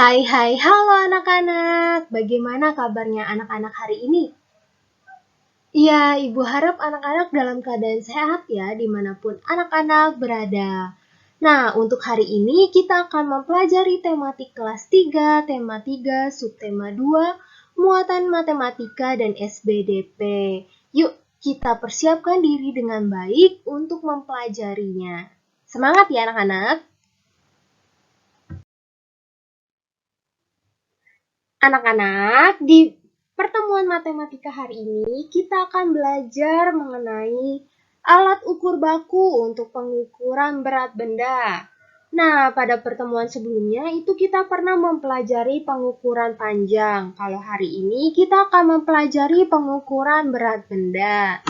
Halo anak-anak. Bagaimana kabarnya anak-anak hari ini? Iya, Ibu harap anak-anak dalam keadaan sehat ya, dimanapun anak-anak berada. Nah, untuk hari ini kita akan mempelajari tematik kelas 3, tema 3, subtema 2, muatan matematika dan SBDP. Yuk, kita persiapkan diri dengan baik untuk mempelajarinya. Semangat ya anak-anak! Anak-anak, di pertemuan matematika hari ini kita akan belajar mengenai alat ukur baku untuk pengukuran berat benda. Nah, pada pertemuan sebelumnya itu kita pernah mempelajari pengukuran panjang. Kalau hari ini kita akan mempelajari pengukuran berat benda.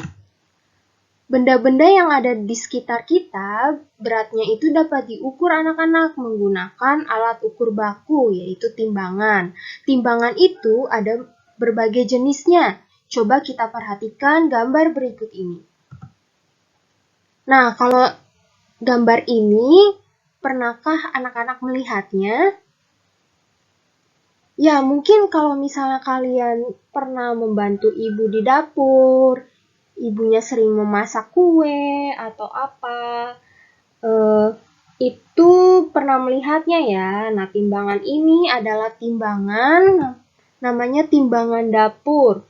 Benda-benda yang ada di sekitar kita, beratnya itu dapat diukur anak-anak menggunakan alat ukur baku, yaitu timbangan. Timbangan itu ada berbagai jenisnya. Coba kita perhatikan gambar berikut ini. Nah, kalau gambar ini, pernahkah anak-anak melihatnya? Ya, mungkin kalau misalnya kalian pernah membantu ibu di dapur, ibunya sering memasak kue atau apa, itu pernah melihatnya ya. Nah, timbangan ini adalah timbangan, namanya timbangan dapur.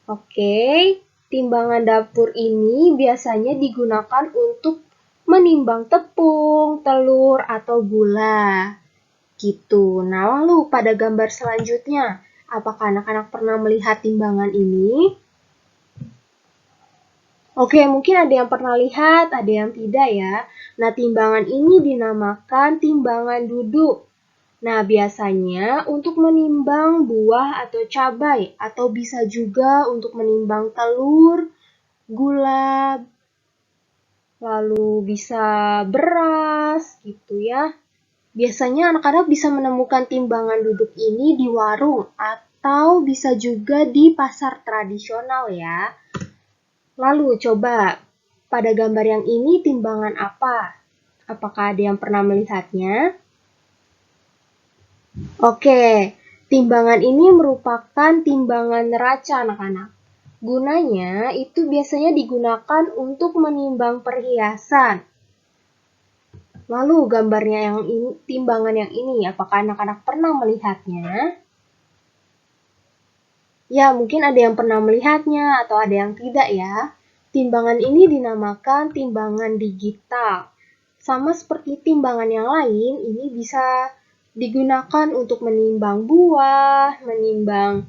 Oke, timbangan dapur ini biasanya digunakan untuk menimbang tepung, telur, atau gula. Gitu. Nah, lalu pada gambar selanjutnya, apakah anak-anak pernah melihat timbangan ini? Oke, mungkin ada yang pernah lihat, ada yang tidak ya. Nah, timbangan ini dinamakan timbangan duduk. Nah, biasanya untuk menimbang buah atau cabai, atau bisa juga untuk menimbang telur, gula, lalu bisa beras, gitu ya. Biasanya anak-anak bisa menemukan timbangan duduk ini di warung, atau bisa juga di pasar tradisional ya. Lalu coba, pada gambar yang ini timbangan apa? Apakah ada yang pernah melihatnya? Oke, timbangan ini merupakan timbangan neraca anak-anak. Gunanya itu biasanya digunakan untuk menimbang perhiasan. Lalu gambarnya yang ini, timbangan yang ini, apakah anak-anak pernah melihatnya? Ya, mungkin ada yang pernah melihatnya atau ada yang tidak ya. Timbangan ini dinamakan timbangan digital. Sama seperti timbangan yang lain, ini bisa digunakan untuk menimbang buah, menimbang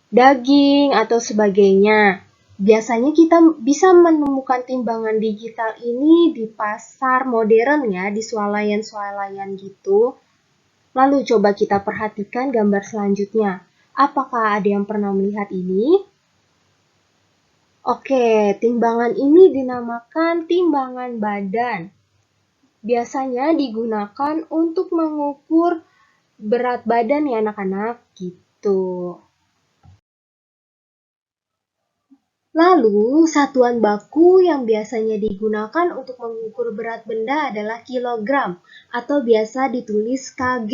daging, atau sebagainya. Biasanya kita bisa menemukan timbangan digital ini di pasar modern ya, di swalayan-swalayan gitu. Lalu coba kita perhatikan gambar selanjutnya. Apakah ada yang pernah melihat ini? Oke, timbangan ini dinamakan timbangan badan. Biasanya digunakan untuk mengukur berat badan ya anak-anak, gitu. Lalu, satuan baku yang biasanya digunakan untuk mengukur berat benda adalah kilogram atau biasa ditulis kg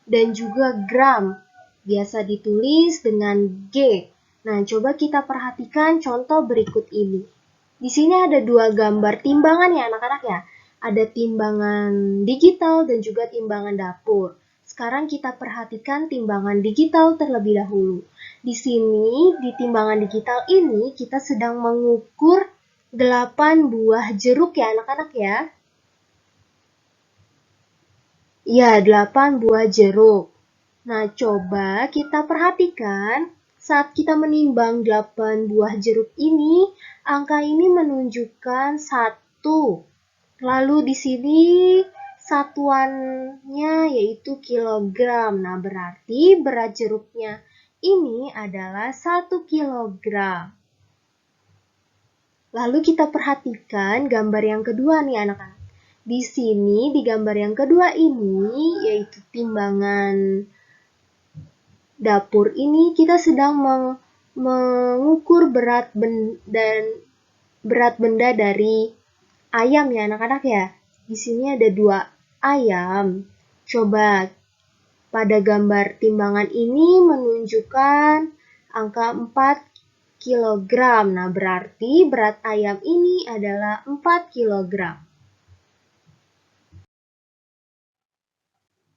dan juga gram, biasa ditulis dengan G. Nah, coba kita perhatikan contoh berikut ini. Di sini ada dua gambar timbangan ya anak-anak ya. Ada timbangan digital dan juga timbangan dapur. Sekarang kita perhatikan timbangan digital terlebih dahulu. Di sini, di timbangan digital ini, kita sedang mengukur 8 buah jeruk ya anak-anak ya. Ya, 8 buah jeruk. Nah, coba kita perhatikan saat kita menimbang 8 buah jeruk ini, angka ini menunjukkan 1. Lalu di sini satuannya yaitu kilogram. Nah, berarti berat jeruknya ini adalah 1 kilogram. Lalu kita perhatikan gambar yang kedua nih anak-anak. Di sini di gambar yang kedua ini yaitu timbangan dapur ini kita sedang mengukur berat benda dari ayam ya anak-anak ya. Di sini ada 2 ayam. Coba pada gambar timbangan ini menunjukkan angka 4 kilogram. Nah, berarti berat ayam ini adalah 4 kilogram.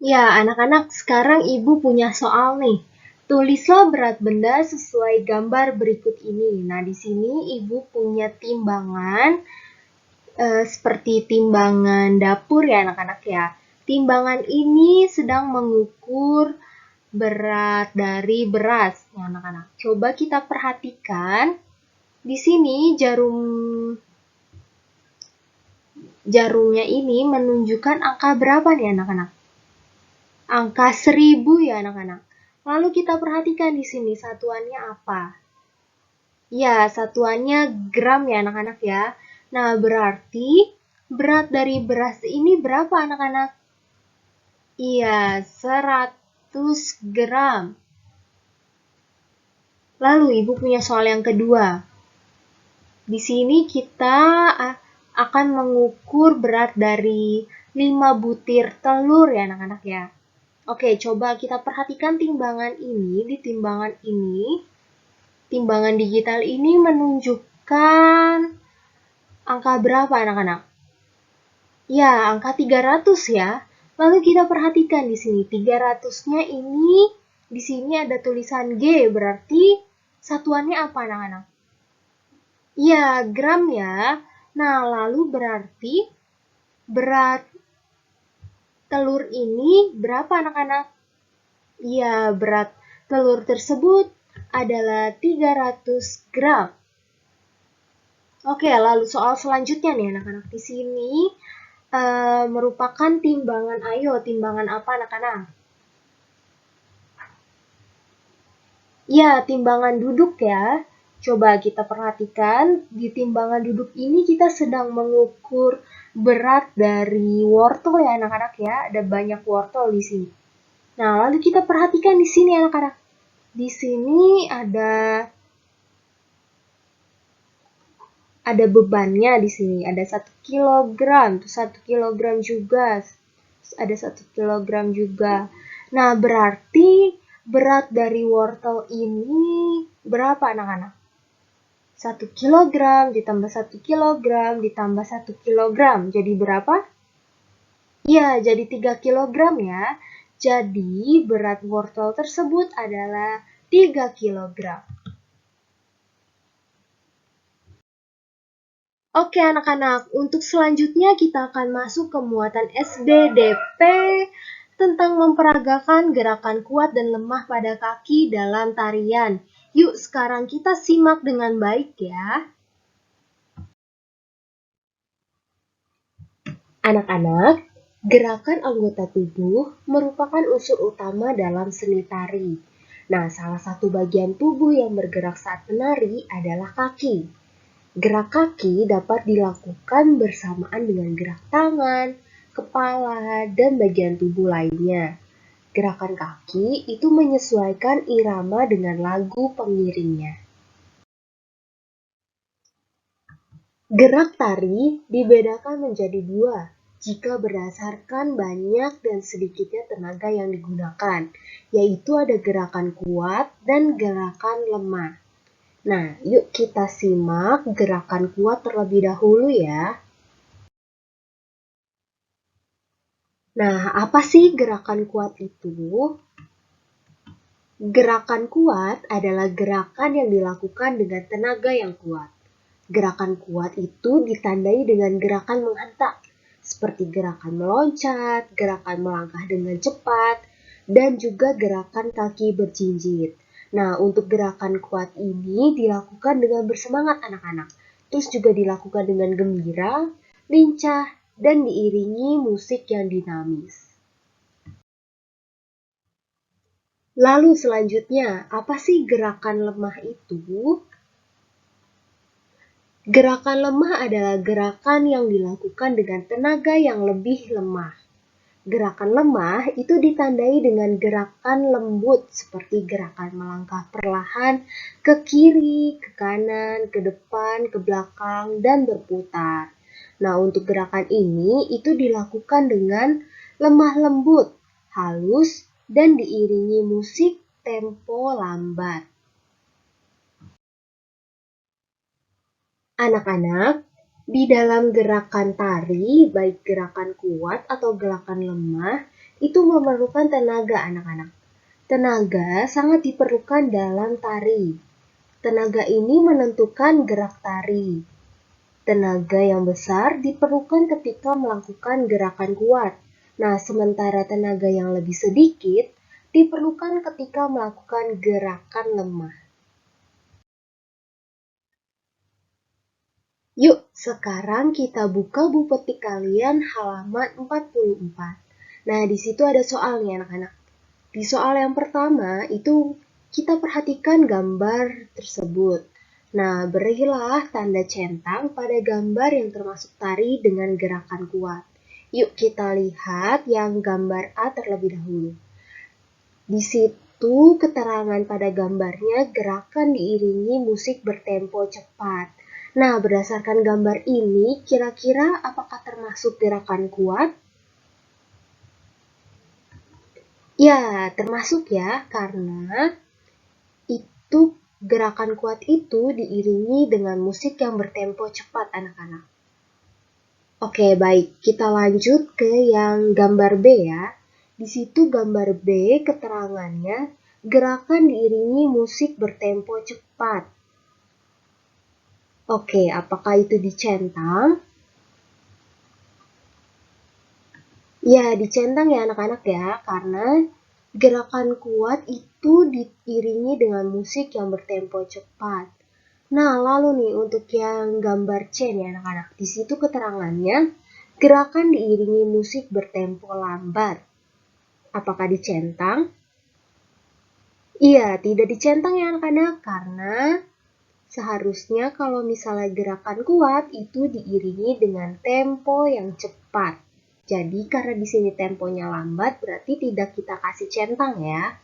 Ya, anak-anak, sekarang Ibu punya soal nih. Tulislah berat benda sesuai gambar berikut ini. Nah, di sini Ibu punya timbangan seperti timbangan dapur ya anak-anak ya. Timbangan ini sedang mengukur berat dari beras ya anak-anak. Coba kita perhatikan. Di sini jarumnya ini menunjukkan angka berapa nih anak-anak? Angka 1000 ya anak-anak. Lalu kita perhatikan di sini satuannya apa? Ya, satuannya gram ya anak-anak ya. Nah, berarti berat dari beras ini berapa anak-anak? Iya, 100 gram. Lalu Ibu punya soal yang kedua. Di sini kita akan mengukur berat dari 5 butir telur ya anak-anak ya. Oke, coba kita perhatikan timbangan ini. Di timbangan ini, timbangan digital ini menunjukkan angka berapa anak-anak? Ya, angka 300 ya. Lalu kita perhatikan di sini, 300-nya ini, di sini ada tulisan G, berarti satuannya apa anak-anak? Ya, gram ya. Nah, lalu berarti berat telur ini berapa anak-anak? Ya, berat telur tersebut adalah 300 gram. Oke, lalu soal selanjutnya nih anak-anak. Di sini merupakan timbangan. Ayo, timbangan apa anak-anak? Ya, timbangan duduk ya. Coba kita perhatikan, di timbangan duduk ini kita sedang mengukur berat dari wortel ya anak-anak ya. Ada banyak wortel di sini. Nah, lalu kita perhatikan di sini anak-anak. Di sini ada bebannya di sini. Ada 1 kilogram, 1 kilogram juga. Ada 1 kilogram juga. Nah, berarti berat dari wortel ini berapa anak-anak? 1 kilogram ditambah 1 kilogram ditambah 1 kilogram. Jadi berapa? Ya, jadi 3 kilogram ya. Jadi berat wortel tersebut adalah 3 kilogram. Oke anak-anak, untuk selanjutnya kita akan masuk ke muatan SBDP tentang memperagakan gerakan kuat dan lemah pada kaki dalam tarian. Yuk sekarang kita simak dengan baik ya. Anak-anak, gerakan anggota tubuh merupakan unsur utama dalam seni tari. Nah, salah satu bagian tubuh yang bergerak saat menari adalah kaki. Gerak kaki dapat dilakukan bersamaan dengan gerak tangan, kepala, dan bagian tubuh lainnya. Gerakan kaki itu menyesuaikan irama dengan lagu pengiringnya. Gerak tari dibedakan menjadi dua jika berdasarkan banyak dan sedikitnya tenaga yang digunakan, yaitu ada gerakan kuat dan gerakan lemah. Nah, yuk kita simak gerakan kuat terlebih dahulu ya. Nah, apa sih gerakan kuat itu? Gerakan kuat adalah gerakan yang dilakukan dengan tenaga yang kuat. Gerakan kuat itu ditandai dengan gerakan menghentak, seperti gerakan meloncat, gerakan melangkah dengan cepat, dan juga gerakan kaki berjinjit. Nah, untuk gerakan kuat ini dilakukan dengan bersemangat anak-anak. Terus juga dilakukan dengan gembira, lincah, dan diiringi musik yang dinamis. Lalu selanjutnya, apa sih gerakan lemah itu? Gerakan lemah adalah gerakan yang dilakukan dengan tenaga yang lebih lemah. Gerakan lemah itu ditandai dengan gerakan lembut seperti gerakan melangkah perlahan ke kiri, ke kanan, ke depan, ke belakang, dan berputar. Nah, untuk gerakan ini itu dilakukan dengan lemah lembut halus, dan diiringi musik tempo lambat. Anak-anak, di dalam gerakan tari, baik gerakan kuat atau gerakan lemah, itu memerlukan tenaga anak-anak. Tenaga sangat diperlukan dalam tari. Tenaga ini menentukan gerak tari. Tenaga yang besar diperlukan ketika melakukan gerakan kuat. Nah, sementara tenaga yang lebih sedikit diperlukan ketika melakukan gerakan lemah. Yuk, sekarang kita buka buku petik kalian halaman 44. Nah, di situ ada soal nih anak-anak. Di soal yang pertama itu kita perhatikan gambar tersebut. Nah, berilah tanda centang pada gambar yang termasuk tari dengan gerakan kuat. Yuk kita lihat yang gambar A terlebih dahulu. Di situ keterangan pada gambarnya gerakan diiringi musik bertempo cepat. Nah, berdasarkan gambar ini, kira-kira apakah termasuk gerakan kuat? Ya, termasuk ya, karena itu gerakan kuat itu diiringi dengan musik yang bertempo cepat anak-anak. Oke, baik. Kita lanjut ke yang gambar B ya. Di situ gambar B keterangannya gerakan diiringi musik bertempo cepat. Oke, apakah itu dicentang? Ya, dicentang ya anak-anak ya, karena gerakan kuat itu diiringi dengan musik yang bertempo cepat. Nah, lalu nih untuk yang gambar C nih anak-anak. Di situ keterangannya gerakan diiringi musik bertempo lambat. Apakah dicentang? Iya, tidak dicentang ya anak-anak, karena seharusnya kalau misalnya gerakan kuat itu diiringi dengan tempo yang cepat. Jadi karena di sini temponya lambat, berarti tidak kita kasih centang ya.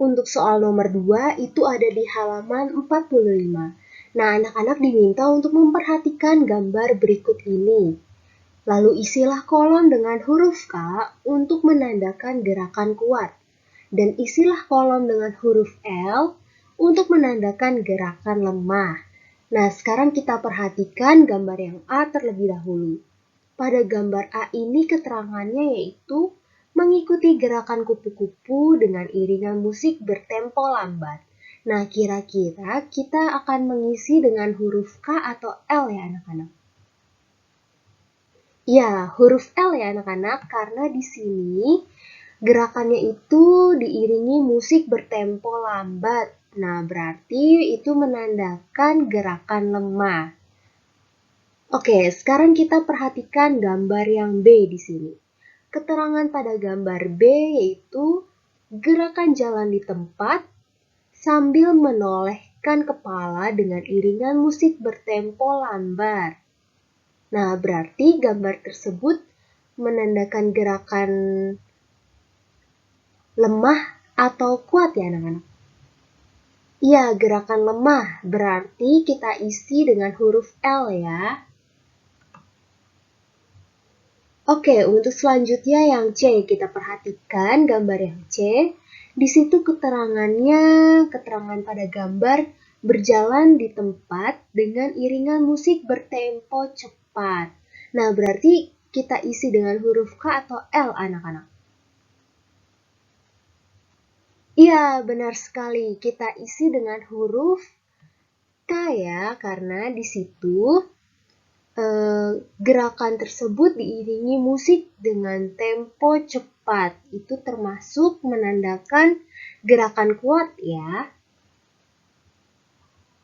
Untuk soal nomor 2 itu ada di halaman 45. Nah, anak-anak diminta untuk memperhatikan gambar berikut ini. Lalu isilah kolom dengan huruf K untuk menandakan gerakan kuat. Dan isilah kolom dengan huruf L untuk menandakan gerakan lemah. Nah, sekarang kita perhatikan gambar yang A terlebih dahulu. Pada gambar A ini keterangannya yaitu mengikuti gerakan kupu-kupu dengan iringan musik bertempo lambat. Nah, kira-kira kita akan mengisi dengan huruf K atau L ya anak-anak? Ya, huruf L ya anak-anak, karena di sini gerakannya itu diiringi musik bertempo lambat. Nah, berarti itu menandakan gerakan lemah. Oke, sekarang kita perhatikan gambar yang B di sini. Keterangan pada gambar B yaitu gerakan jalan di tempat sambil menolehkan kepala dengan iringan musik bertempo lambat. Nah, berarti gambar tersebut menandakan gerakan lemah atau kuat ya anak-anak? Iya, gerakan lemah berarti kita isi dengan huruf L ya. Oke, untuk selanjutnya yang C, kita perhatikan gambar yang C. Di situ keterangan pada gambar berjalan di tempat dengan iringan musik bertempo cepat. Nah, berarti kita isi dengan huruf K atau L anak-anak? Iya, benar sekali. Kita isi dengan huruf K ya, karena di situ gerakan tersebut diiringi musik dengan tempo cepat. Itu termasuk menandakan gerakan kuat ya.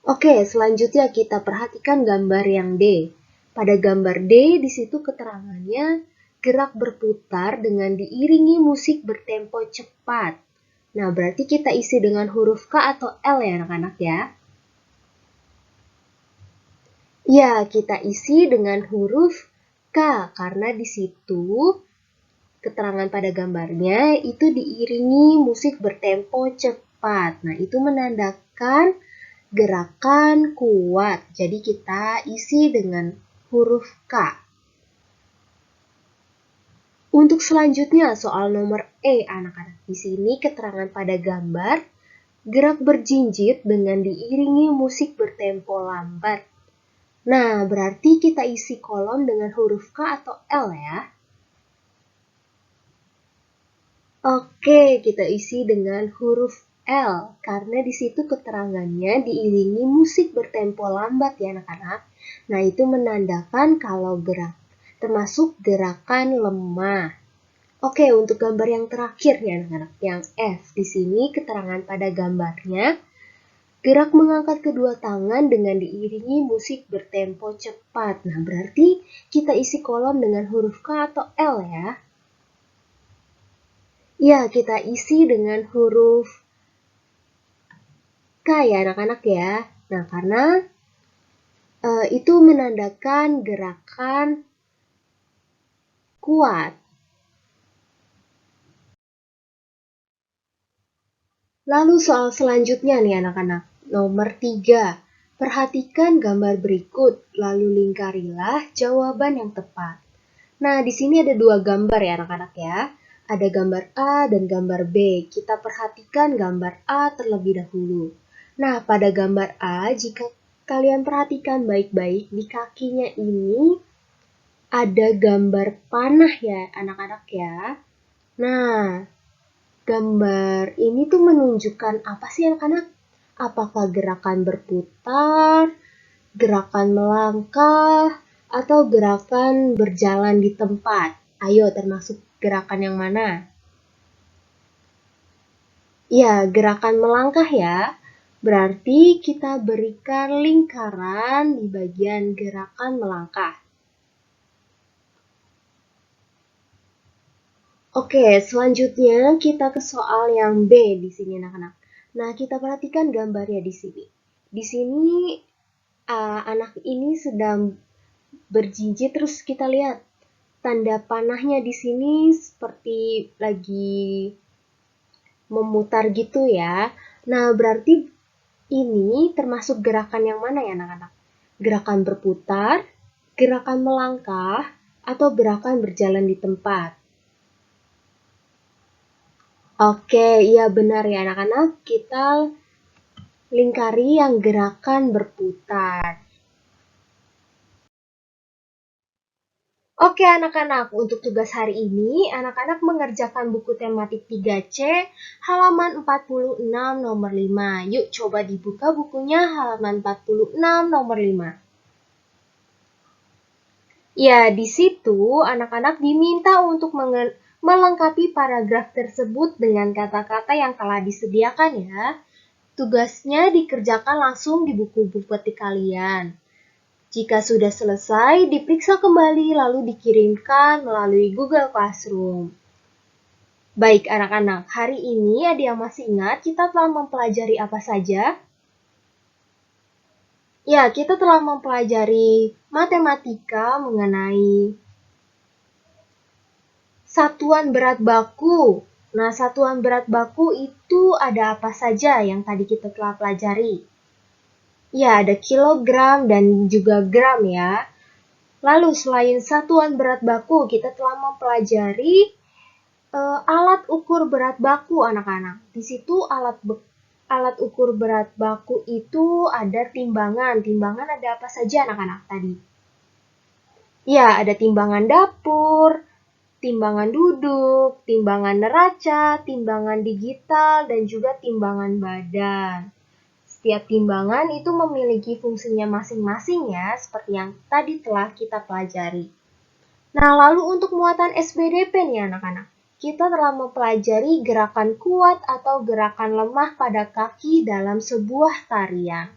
Oke, selanjutnya kita perhatikan gambar yang D. Pada gambar D, di situ keterangannya gerak berputar dengan diiringi musik bertempo cepat. Nah, berarti kita isi dengan huruf K atau L ya anak-anak ya. Ya, kita isi dengan huruf K karena di situ keterangan pada gambarnya itu diiringi musik bertempo cepat. Nah, itu menandakan gerakan kuat. Jadi kita isi dengan huruf K. Untuk selanjutnya soal nomor E anak-anak. Di sini keterangan pada gambar gerak berjinjit dengan diiringi musik bertempo lambat. Nah, berarti kita isi kolom dengan huruf K atau L ya. Oke, kita isi dengan huruf L karena di situ keterangannya diiringi musik bertempo lambat ya anak-anak. Nah, itu menandakan kalau gerak termasuk gerakan lemah. Oke, untuk gambar yang terakhir ya anak-anak, yang F. Di sini keterangan pada gambarnya gerak mengangkat kedua tangan dengan diiringi musik bertempo cepat. Nah, berarti kita isi kolom dengan huruf K atau L ya. Ya, kita isi dengan huruf K ya anak-anak ya. Nah, karena itu menandakan gerakan kuat. Lalu soal selanjutnya nih anak-anak, nomor 3. Perhatikan gambar berikut, lalu lingkarilah jawaban yang tepat. Nah, di sini ada 2 gambar ya anak-anak ya. Ada gambar A dan gambar B. Kita perhatikan gambar A terlebih dahulu. Nah, pada gambar A, jika kalian perhatikan baik-baik, di kakinya ini ada gambar panah ya anak-anak ya. Nah, gambar ini tuh menunjukkan apa sih anak-anak? Apakah gerakan berputar, gerakan melangkah, atau gerakan berjalan di tempat? Ayo, termasuk gerakan yang mana? Ya, gerakan melangkah ya. Berarti kita berikan lingkaran di bagian gerakan melangkah. Oke, selanjutnya kita ke soal yang B di sini anak-anak. Nah, kita perhatikan gambarnya di sini. Di sini anak ini sedang berjinjit, terus kita lihat tanda panahnya di sini seperti lagi memutar gitu ya. Nah, berarti ini termasuk gerakan yang mana ya anak-anak? Gerakan berputar, gerakan melangkah, atau gerakan berjalan di tempat? Oke, iya benar ya anak-anak. Kita lingkari yang gerakan berputar. Oke anak-anak, untuk tugas hari ini, anak-anak mengerjakan buku tematik 3C, halaman 46 nomor 5. Yuk coba dibuka bukunya halaman 46 nomor 5. Ya, di situ anak-anak diminta untuk melengkapi paragraf tersebut dengan kata-kata yang telah disediakan ya. Tugasnya dikerjakan langsung di buku petik kalian. Jika sudah selesai, diperiksa kembali lalu dikirimkan melalui Google Classroom. Baik anak-anak, hari ini ada yang masih ingat kita telah mempelajari apa saja? Ya, kita telah mempelajari matematika mengenai satuan berat baku. Nah, satuan berat baku itu ada apa saja yang tadi kita telah pelajari? Ya, ada kilogram dan juga gram ya. Lalu selain satuan berat baku, kita telah mempelajari alat ukur berat baku anak-anak. Di situ alat ukur berat baku itu ada timbangan. Timbangan ada apa saja anak-anak tadi? Ya, ada timbangan dapur, timbangan duduk, timbangan neraca, timbangan digital, dan juga timbangan badan. Setiap timbangan itu memiliki fungsinya masing-masing ya, seperti yang tadi telah kita pelajari. Nah, lalu untuk muatan SPDP nih anak-anak. Kita telah mempelajari gerakan kuat atau gerakan lemah pada kaki dalam sebuah tarian.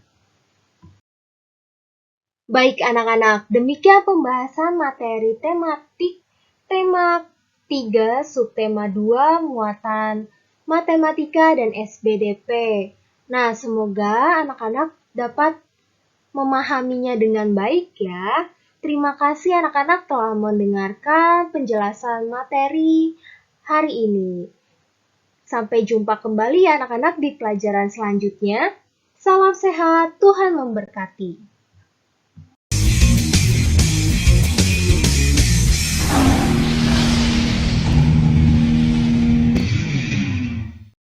Baik anak-anak, demikian pembahasan materi tematik tema 3, subtema 2, muatan matematika dan SBDP. Nah, semoga anak-anak dapat memahaminya dengan baik ya. Terima kasih anak-anak telah mendengarkan penjelasan materi hari ini. Sampai jumpa kembali ya anak-anak di pelajaran selanjutnya. Salam sehat, Tuhan memberkati.